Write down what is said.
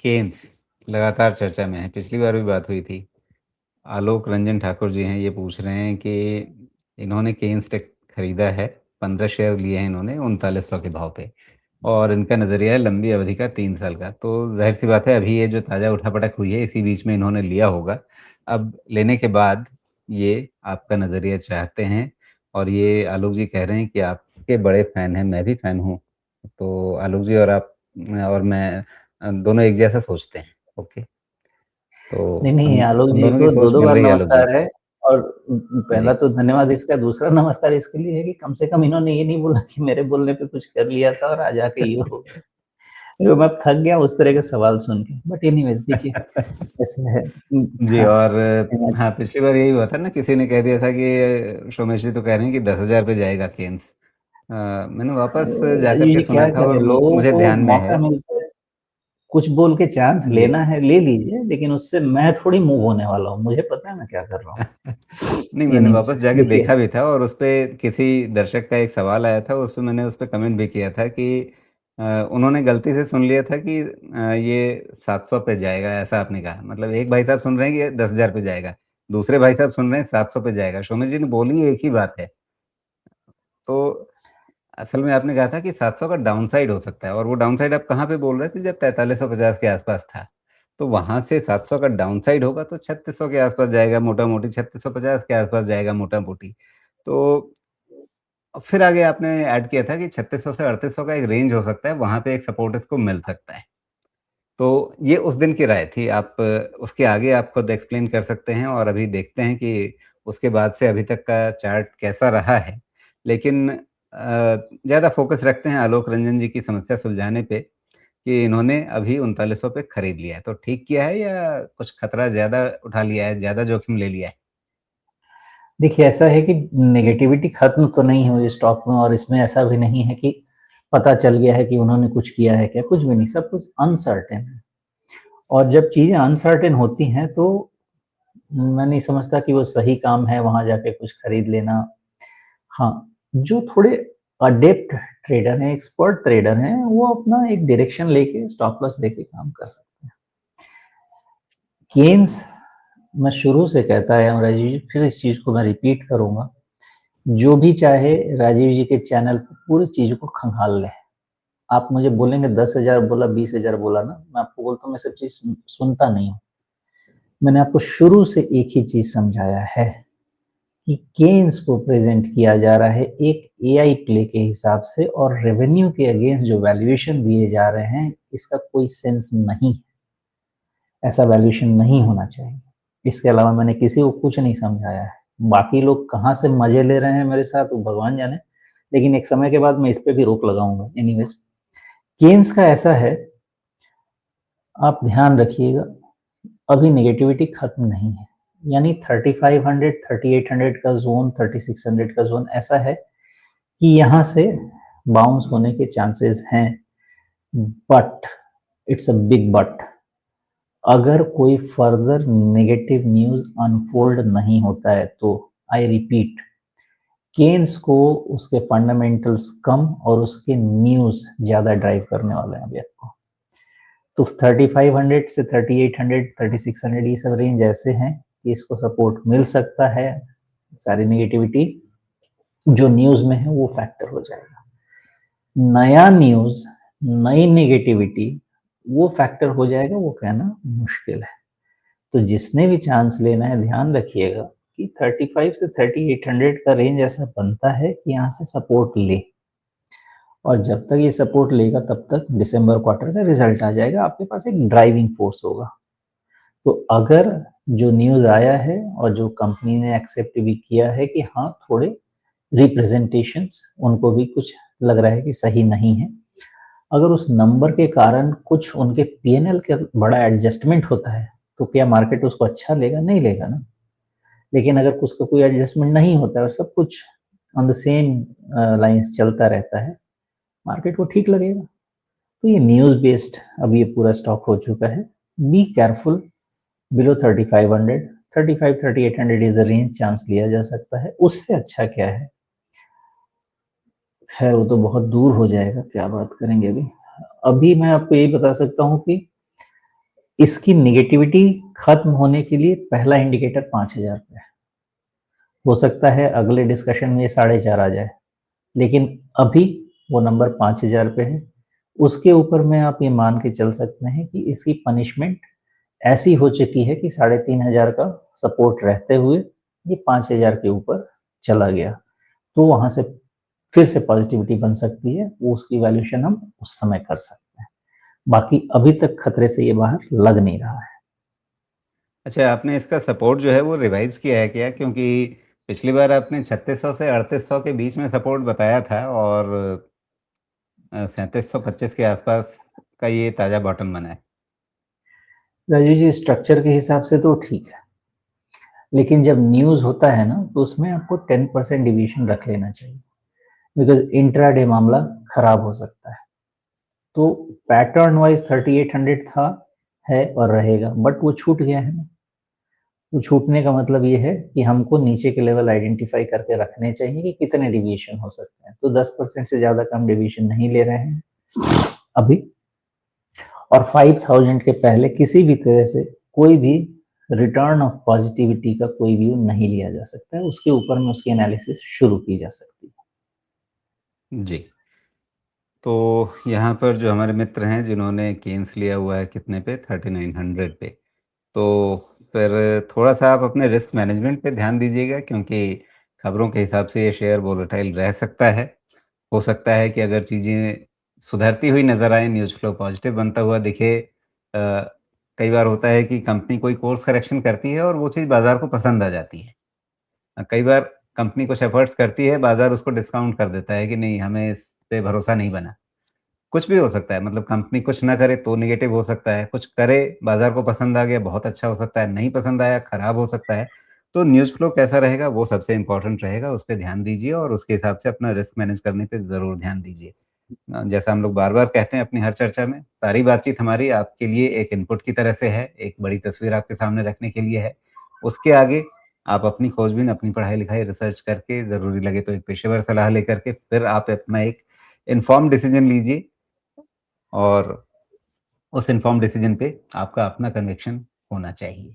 Keynes लगातार चर्चा में है, पिछली बार भी बात हुई थी। आलोक रंजन ठाकुर जी हैं, ये पूछ रहे हैं कि इन्होंने केन्स टेक खरीदा है, 15 शेयर लिए हैं इन्होंने 3900 के भाव पे और इनका नज़रिया है लंबी अवधि का 3 साल का। तो ज़ाहिर-सी बात है अभी ये जो ताज़ा उठा-पटक हुई है, इसी बीच में इन्होंने लिया होगा। अब लेने के बाद ये आपका नज़रिया चाहते हैं और ये आलोक जी कह रहे हैं कि आपके बड़े फ़ैन हैं, मैं भी फ़ैन हूँ। तो आलोक जी और आप और मैं दोनों एक जैसा सोचते हैं। ओके। तो नहीं, नहीं, हम आलोक हम जी दोनों की को सोच 2-2 मिल बार रही है आलोक जी। नमस्कार है और पहला जी। तो धन्यवाद इसका, दूसरा नमस्कार इसके लिए है कि कम से कम इन्होंने ये नहीं बोला कि मेरे बोलने पे कुछ कर लिया था और आज आके ये हो गया। तो मैं थक गया उस तरह के सवाल सुन के। बट एनीवेज़ देखिए, ऐसा है जी हाँ, और मैं हाँ, पिछली बार यही हुआ था ना किसी ने कह दिया था कि सोमेश जी तो कह रहे हैं कि 10,000 पे जाएगा केन्स। मैंने वापस जाकर के ये सुना क्या था करें, और लोगों मुझे को ध्यान में मौका है। मिलता है, कुछ बोल के चांस जी। लेना है, ले लीजिए, लेकिन उससे मैं थोड़ी मूव होने वाला हूँ, मुझे पता है मैं क्या कर रहा हूँ। नहीं, मैंने एनीवेज़ वापस जाके देखिए देखा भी था और उसपे किसी दर्शक का एक सवाल आया था, उसपे मैंने उसपे कमेंट भी किया था कि उन्होंने गलती से सुन लिया था कि ये 700 पे जाएगा, ऐसा आपने कहा। मतलब एक भाई साहब सुन रहे हैं कि ये 10,000 पे जाएगा, दूसरे भाई साहब सुन रहे हैं 700 पे जाएगा। सोमेश जी ने बोली एक ही बात है। तो असल में आपने कहा था कि 700 का डाउनसाइड हो सकता है और वो डाउनसाइड आप कहाँ पे बोल रहे थे जब 4350 के आसपास था। तो वहाँ से 700 का डाउनसाइड होगा तो 3600 के आसपास जाएगा मोटा-मोटी, 3650 के आसपास जाएगा मोटा-मोटी। तो फिर आगे आपने ऐड किया था कि 3600 से 3800 का एक रेंज हो सकता है, वहाँ पे एक सपोर्ट इसको मिल सकता है। तो ये उस दिन की राय थी। आप उसके आगे आप खुद एक्सप्लेन कर सकते हैं और अभी देखते हैं कि उसके बाद से अभी तक का चार्ट कैसा रहा है। लेकिन ज़्यादा फ़ोकस रखते हैं आलोक रंजन जी की समस्या सुलझाने पे कि इन्होंने अभी 3900 पे खरीद लिया है। तो ठीक किया है या कुछ खतरा ज़्यादा उठा लिया है, ज़्यादा जोखिम ले लिया है? देखिए, ऐसा है कि नेगेटिविटी खत्म तो नहीं हुई स्टॉक में और इसमें ऐसा भी नहीं है कि पता चल गया है कि उन्होंने कुछ किया है क्या, कुछ भी नहीं, सब कुछ अनसर्टेन है। और जब चीज़ें अनसर्टेन होती हैं तो मैं नहीं समझता कि वो सही काम है वहाँ जाके कुछ खरीद लेना। हाँ, जो थोड़े अडेप्ट ट्रेडर हैं, एक्सपर्ट ट्रेडर हैं, वो अपना एक डायरेक्शन लेके स्टॉप लॉस लेके काम कर सकते हैं। केन्स मैं शुरू से कहता आया हूँ राजीव जी, फिर इस चीज़ को मैं रिपीट करूँगा, जो भी चाहे राजीव जी के चैनल पे पूरी चीज़ को खंगाल ले। आप मुझे बोलेंगे 10,000 बोला, 20,000 बोला ना, मैं आपको बोलता हूँ मैं सब चीज़ सुनता नहीं हूँ। मैंने आपको शुरू से एक ही चीज़ समझाया है कि केन्स को प्रेज़ेंट किया जा रहा है एक एआई प्ले के हिसाब से और रेवेन्यू के अगेंस्ट जो वैल्यूएशन दिए जा रहे हैं, इसका कोई सेंस नहीं है। ऐसा वैल्यूएशन नहीं होना चाहिए। इसके अलावा मैंने किसी को कुछ नहीं समझाया है। बाकी लोग कहाँ से मज़े ले रहे हैं मेरे साथ वो भगवान जाने, लेकिन एक समय के बाद मैं इस पे भी रोक लगाऊँगा। एनीवेज़ केन्स का ऐसा है, आप ध्यान रखिएगा, अभी नेगेटिविटी खत्म नहीं है। यानी 3500, 3800 का ज़ोन, 3600 का ज़ोन ऐसा है कि यहाँ से बाउंस होने के चांसेस हैं, but it's a big but. अगर कोई फर्दर नेगेटिव न्यूज़ अनफोल्ड नहीं होता है तो आई रिपीट, केन्स को उसके फंडामेंटल्स कम और उसके न्यूज़ ज़्यादा ड्राइव करने वाले हैं अभी आपको। तो 3500 से 3800, 3600 ये सब रेंज ऐसे हैं कि इसको सपोर्ट मिल सकता है। सारी नेगेटिविटी जो न्यूज़ में है वो फैक्टर हो जाएगा। नया न्यूज़, नई नेगेटिविटी वो फैक्टर हो जाएगा, वो कहना मुश्किल है। तो जिसने भी चांस लेना है ध्यान रखिएगा कि 35 से 3800 का रेंज ऐसा बनता है कि यहाँ से सपोर्ट ले और जब तक ये सपोर्ट लेगा तब तक दिसंबर क्वार्टर का रिजल्ट आ जाएगा, आपके पास एक ड्राइविंग फोर्स होगा। तो अगर जो न्यूज़ आया है और जो कंपनी ने एक्सेप्ट भी किया है कि हाँ, थोड़े रिप्रेजेंटेशंस उनको भी कुछ लग रहा है कि सही नहीं है। अगर उस नंबर के कारण कुछ उनके पीएनएल के बड़ा एडजस्टमेंट होता है, तो क्या मार्केट उसको अच्छा लेगा? नहीं लेगा ना। लेकिन अगर उसका कोई एडजस्टमेंट नहीं होता है और सब कुछ ऑन द सेम लाइन्स चलता रहता है, मार्केट को ठीक लगेगा। तो ये न्यूज़ बेस्ड अब ये पूरा स्टॉक हो चुका है। Be careful below 3500, 35, 3800 is the range, chance लिया जा सकता है। उससे अच्छा क्या है? खैर वो तो बहुत दूर हो जाएगा, क्या बात करेंगे अभी। अभी मैं आपको यही बता सकता हूँ कि इसकी नेगेटिविटी खत्म होने के लिए पहला इंडिकेटर 5,000 पे है। हो सकता है अगले डिस्कशन में ये 4.5 आ जाए, लेकिन अभी वो नंबर 5,000 पे है। उसके ऊपर में आप ये मान के चल सकते हैं कि इसकी पनिशमेंट ऐसी हो चुकी है कि 3,500 का सपोर्ट रहते हुए ये 5,000 के ऊपर चला गया। तो वहाँ से फिर से पॉजिटिविटी बन सकती है, वो उसकी वैल्यूएशन हम उस समय कर सकते हैं। बाकी अभी तक खतरे से ये बाहर लग नहीं रहा है। अच्छा, आपने इसका सपोर्ट जो है वो रिवाइज़ किया है क्या? क्योंकि पिछली बार आपने 3600 से 3800 के बीच में सपोर्ट बताया था और 3725 के आसपास का ये ताज़ा बॉटम बना है। राजीव जी, स्ट्रक्चर के हिसाब से तो ठीक है, लेकिन जब न्यूज़ होता है ना, तो उसमें आपको 10% डिविएशन रख लेना चाहिए, बिकॉज़ इंट्राडे मामला खराब हो सकता है। तो पैटर्न वाइज़ 3800 था, है और रहेगा, बट वो छूट गया है ना। तो छूटने का मतलब ये है कि हमको नीचे के लेवल आइडेंटिफ़ाई करके रखने चाहिए कि कितने डेविएशन हो सकते हैं। तो 10% से ज़्यादा का हम डेविएशन नहीं ले रहे हैं अभी, और 5,000 के पहले किसी भी तरह से कोई भी रिटर्न ऑफ पॉजिटिविटी का कोई व्यू नहीं लिया जा सकता है। उसके ऊपर में उसकी एनालिसिस शुरू की जा सकती है। जी। तो यहाँ पर जो हमारे मित्र हैं जिन्होंने केन्स लिया हुआ है कितने पे? 3900 पे। तो फिर थोड़ा-सा आप अपने रिस्क मैनेजमेंट पे ध्यान दीजिएगा क्योंकि खबरों के हिसाब से ये शेयर वोलेटाइल रह सकता है। हो सकता है कि अगर चीज़ें सुधरती हुई नज़र आएँ, न्यूज़ फ्लो पॉज़िटिव बनता हुआ दिखे कई बार होता है कि कंपनी कोई कोर्स करेक्शन करती है और वो चीज़ बाज़ार को पसंद आ जाती है। कई बार कंपनी कुछ एफ़र्ट्स करती है, बाज़ार उसको डिस्काउंट कर देता है कि नहीं, हमें इस पे भरोसा नहीं बना। कुछ भी हो सकता है मतलब कंपनी कुछ ना करे तो नेगेटिव हो सकता है, कुछ करे बाज़ार को पसंद आ गया बहुत अच्छा हो सकता है, नहीं पसंद आया खराब हो सकता है। तो न्यूज़ फ्लो कैसा रहेगा वो सबसे इम्पोर्टेंट रहेगा, उस पे ध्यान दीजिए और उसके हिसाब से अपना रिस्क मैनेज करने पे ज़रूर ध्यान दीजिए। जैसा हम लोग बार-बार कहते हैं अपनी हर चर्चा में, सारी बातचीत हमारी आपके लिए एक इनपुट की तरह से है, एक बड़ी तस्वीर आपके सामने रखने के लिए है। उसके आगे आप अपनी खोजबीन, अपनी पढ़ाई-लिखाई, रिसर्च करके ज़रूरी लगे तो एक पेशेवर सलाह लेकर के फिर आप अपना एक इन्फॉर्म्ड डिसीज़न लीजिए और उस इन्फॉर्म्ड डिसीज़न पे आपका अपना कन्विक्शन होना चाहिए।